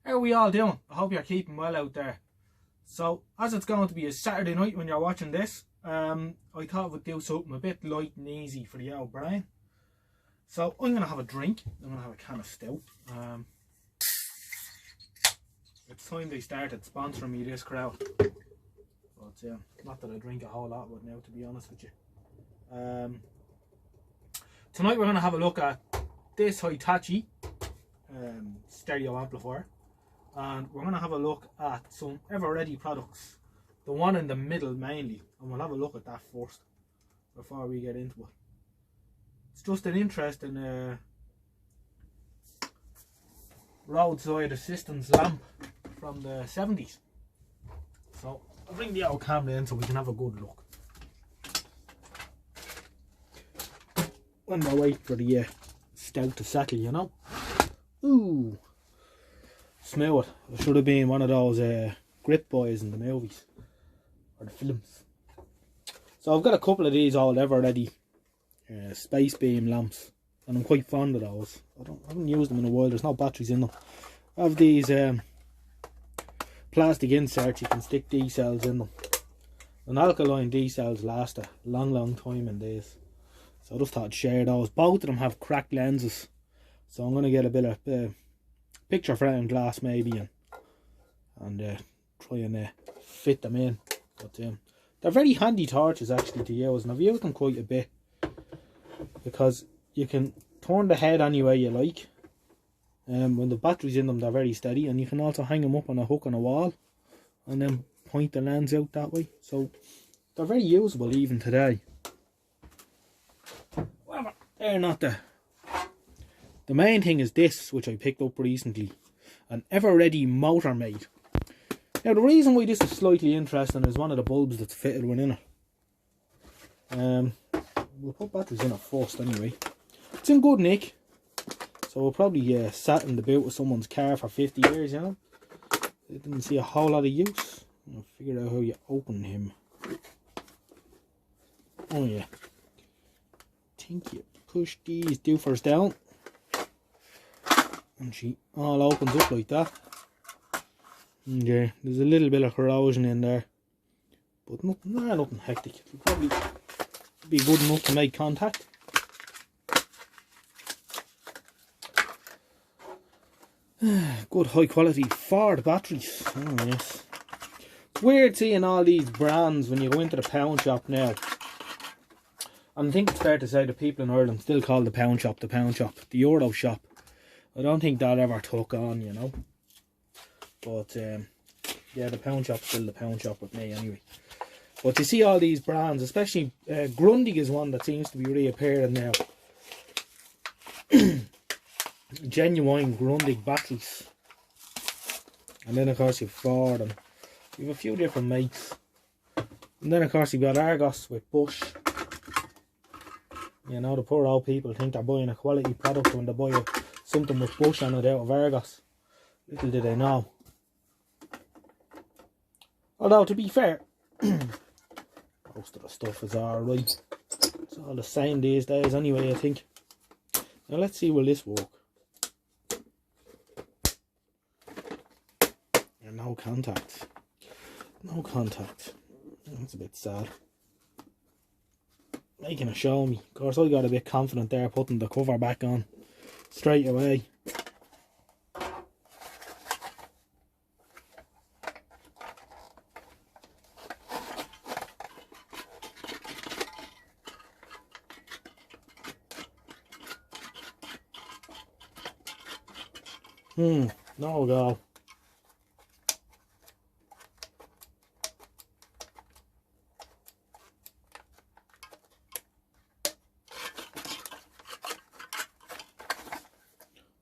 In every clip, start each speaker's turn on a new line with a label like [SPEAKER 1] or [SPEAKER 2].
[SPEAKER 1] How are we all doing? I hope you're keeping well out there. So, as it's going to be a Saturday night when you're watching this, I thought I would do something a bit light and easy for the old brain. So, I'm going to have a drink. I'm going to have a can of stout. It's time they started sponsoring me, this crowd. But not that I drink a whole lot of it now, to be honest with you. Tonight we're going to have a look at this Hitachi stereo amplifier. And we're going to have a look at some ever-ready products. The one in the middle mainly. And we'll have a look at that first before we get into it. It's just an interesting roadside assistance lamp from the 70s. So I'll bring the old camera in so we can have a good look. When we're waiting for the stout to settle, you know. Ooh. Smell it. It should have been one of those grip boys in the movies or the films. So I've got a couple of these all ever ready space beam lamps, and I'm quite fond of those. I haven't used them in a while. There's no batteries in them. I have these plastic inserts. You can stick D cells in them. And alkaline D cells last a long time in these. So I just thought I'd share those. Both of them have cracked lenses, so I'm going to get a bit of picture frame glass maybe and try and fit them in. But they're very handy torches actually to use, and I've used them quite a bit because you can turn the head any way you like. When the battery's in them, they're very steady, and you can also hang them up on a hook on a wall and then point the lens out that way. So they're very usable even today. However, they're not the main thing is this, which I picked up recently, an ever-ready Motormate. Now the reason why this is slightly interesting is one of the bulbs that's fitted within it. We'll put batteries in it first anyway. It's in good nick, so we'll probably sat in the boot of someone's car for 50 years, you know. I didn't see a whole lot of use. I'll figure out how you open him. Oh yeah. I think you push these doofers down, and she all opens up like that. And yeah, there's a little bit of corrosion in there, but nothing hectic. It'll probably be good enough to make contact. Good high quality Ford batteries. Oh yes. It's weird seeing all these brands when you go into the pound shop now. And I think it's fair to say that people in Ireland still call the pound shop, the Euro shop. I don't think that ever took on, you know. But yeah, the pound shop's still the pound shop with me anyway. But you see all these brands, especially Grundig is one that seems to be reappearing now. Genuine Grundig batteries. And then of course you've Ford, and you have a few different mates. And then of course you've got Argos with Bosch. You know, the poor old people think they're buying a quality product when they buy something with Bosch on it out of Argos. Little do they know. Although, to be fair, most of the stuff is alright. It's all the same these days anyway, I think. Now let's see, will this work? And no contact. No contact. That's a bit sad. Making a show me. Of course, I got a bit confident there, putting the cover back on straight away. No go.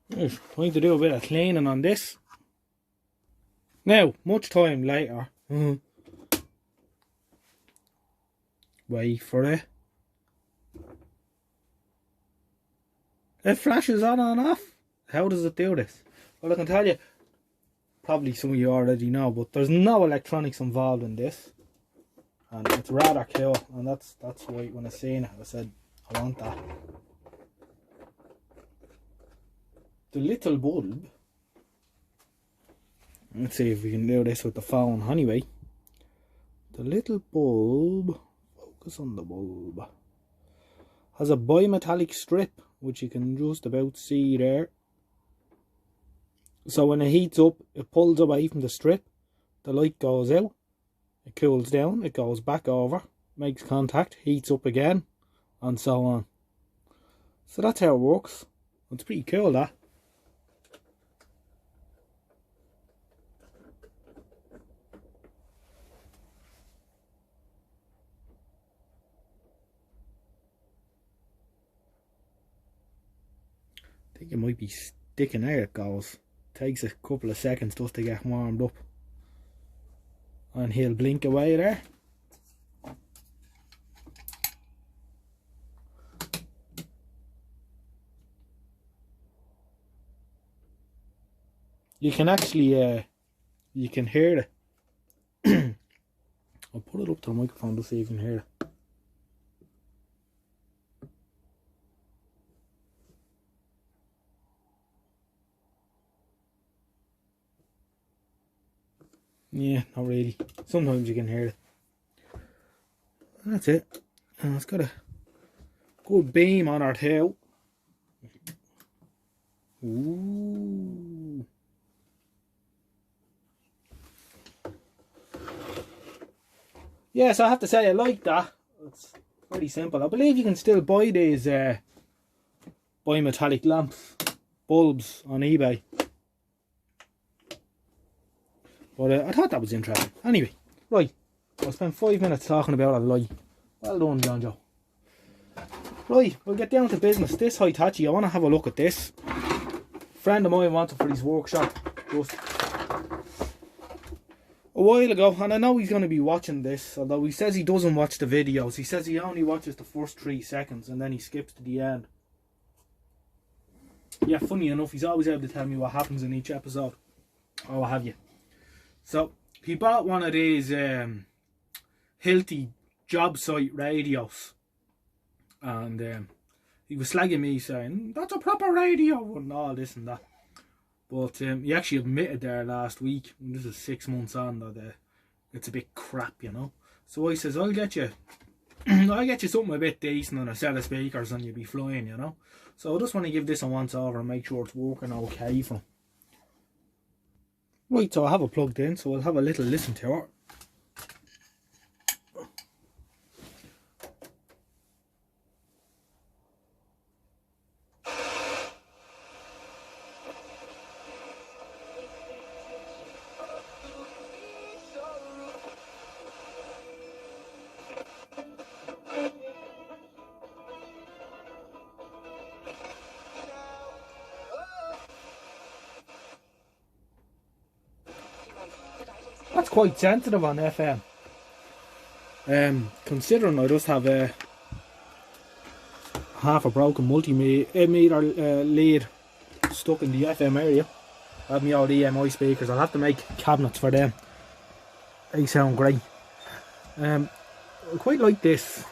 [SPEAKER 1] Right, going to do a bit of cleaning on this. Now, much time later, wait for it. It flashes on and off. How does it do this? Well, I can tell you, probably some of you already know, but there's no electronics involved in this, and it's rather cool. And that's why when I seen it, I said I want that. The little bulb Let's see if we can do this with the phone. Anyway, the little bulb, focus on the bulb, has a bimetallic strip which you can just about see there. So when it heats up, it pulls away from the strip, the light goes out, it cools down, it goes back over, makes contact, heats up again, and so on. So that's how it works. It's pretty cool, that. I think it might be sticking out, it goes. Takes a couple of seconds just to get warmed up. And he'll blink away there. You can actually, you can hear it. I'll put it up to the microphone to see if you can hear it. Yeah, not really. Sometimes you can hear it. And that's it. And it's got a good beam on our tail. Ooh. Yeah, so I have to say I like that. It's pretty simple. I believe you can still buy these bimetallic lamps, bulbs on eBay. But I thought that was interesting. Anyway, right. I spent 5 minutes talking about a light. Well done, John Joe. Right, we'll get down to business. This Hitachi, I want to have a look at this. A friend of mine wanted for his workshop just a while ago, and I know he's going to be watching this, although he says he doesn't watch the videos. He says he only watches the first 3 seconds and then he skips to the end. Yeah, funny enough, he's always able to tell me what happens in each episode, or what have you. So, he bought one of these Hilti job site radios, and he was slagging me saying, that's a proper radio, and all this and that. But he actually admitted there last week, and this is 6 months on, that it's a bit crap, you know. So I says, I'll get you something a bit decent and a set of speakers and you'll be flying, you know. So I just want to give this a once over and make sure it's working okay for him. Right, so I have it plugged in, so I'll have a little listen to it. That's quite sensitive on FM. Considering I just have a half a broken multimeter lead stuck in the FM area. I have my old EMI speakers. I'll have to make cabinets for them. They sound great. I quite like this.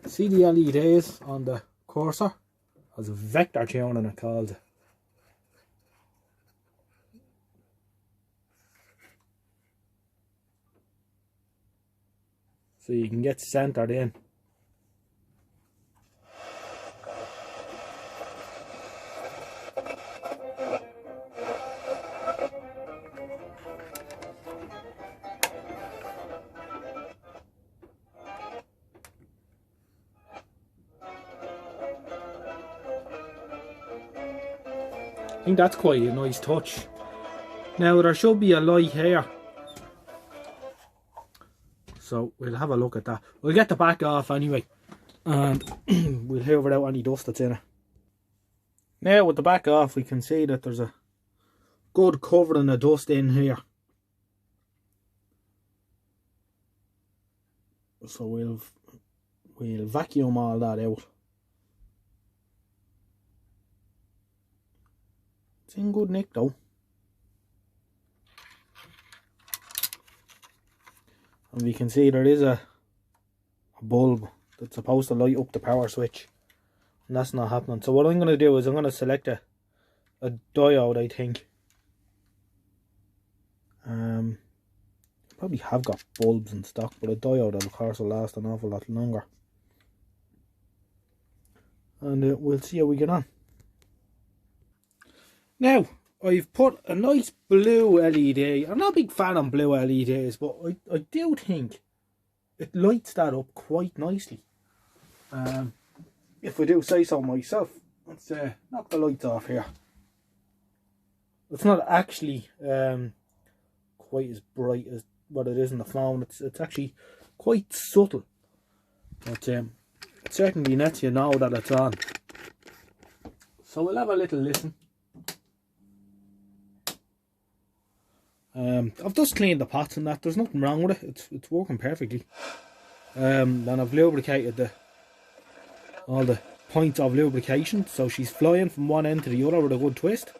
[SPEAKER 1] See the LEDs on the cursor? There's a vector tuning it called. So you can get centered in. I think that's quite a nice touch. Now there should be a light here. So we'll have a look at that. We'll get the back off anyway, and we'll hoover out any dust that's in it. Now with the back off, we can see that there's a good covering of dust in here. So we'll vacuum all that out. It's in good nick though. And we can see there is a bulb that's supposed to light up the power switch, and that's not happening. So what I'm going to do is I'm going to select a diode, I think, Probably have got bulbs in stock, but a diode of course will last an awful lot longer. And we'll see how we get on. Now, I've put a nice blue LED. I'm not a big fan of blue LEDs, but I do think it lights that up quite nicely. If I do say so myself. Let's knock the lights off here. It's not actually quite as bright as what it is in the phone. It's actually quite subtle, but it certainly lets you know that it's on. So we'll have a little listen. I've just cleaned the pots and that. There's nothing wrong with it. It's working perfectly. And I've lubricated all the points of lubrication, so she's flying from one end to the other with a good twist.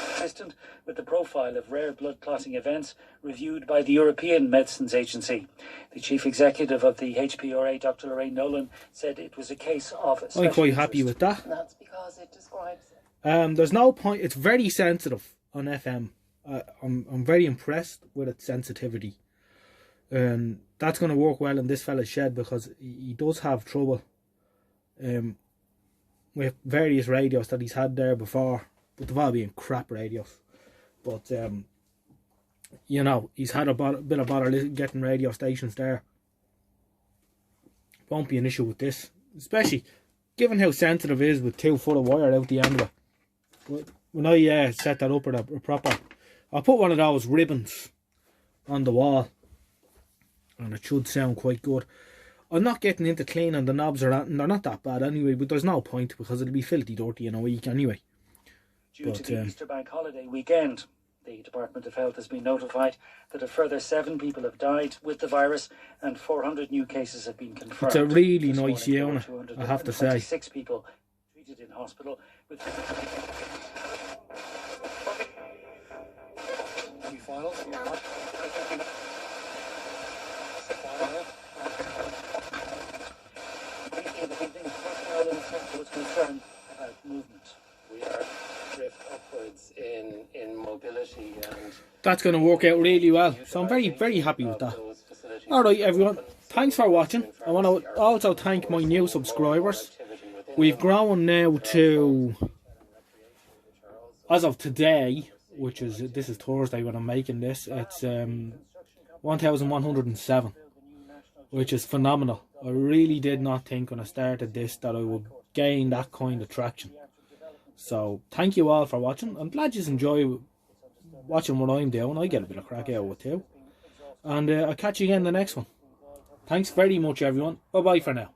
[SPEAKER 2] Consistent with the profile of rare blood clotting events reviewed by the European Medicines Agency. The chief executive of the HPRA, Dr. Lorraine Nolan, said it was a case of
[SPEAKER 1] I'm quite happy with that.
[SPEAKER 3] That's because it describes it.
[SPEAKER 1] There's no point. It's very sensitive on FM. I'm very impressed with its sensitivity. That's going to work well in this fella's shed because he does have trouble with various radios that he's had there before, but they've all been crap radios. But you know, he's had a bit of bother getting radio stations there. Won't be an issue with this, especially given how sensitive it is with 2 foot of wire out the end of it. When I set that up with a proper, I'll put one of those ribbons on the wall, and it should sound quite good. I'm not getting into cleaning the knobs or anything. They're not that bad anyway, but there's no point because it'll be filthy dirty in a week anyway.
[SPEAKER 2] Due to the Easter bank holiday weekend, the Department of Health has been notified that a further 7 people have died with the virus and 400 new cases have been confirmed.
[SPEAKER 1] It's a really nice unit, I have to say.
[SPEAKER 2] 6 people treated in hospital with files. Was concerned about movement.
[SPEAKER 3] We are drift upwards in mobility, and
[SPEAKER 1] that's going to work out really well. So I'm very happy with that. Alright everyone, thanks for watching. I want to also thank my new subscribers. We've grown now to, as of today, which is, this is Thursday when I'm making this, it's 1,107, which is phenomenal. I really did not think when I started this that I would gain that kind of traction. So thank you all for watching. I'm glad you enjoy watching what I'm doing. I get a bit of crack out of it too. And I'll catch you again in the next one. Thanks very much everyone. Bye bye for now.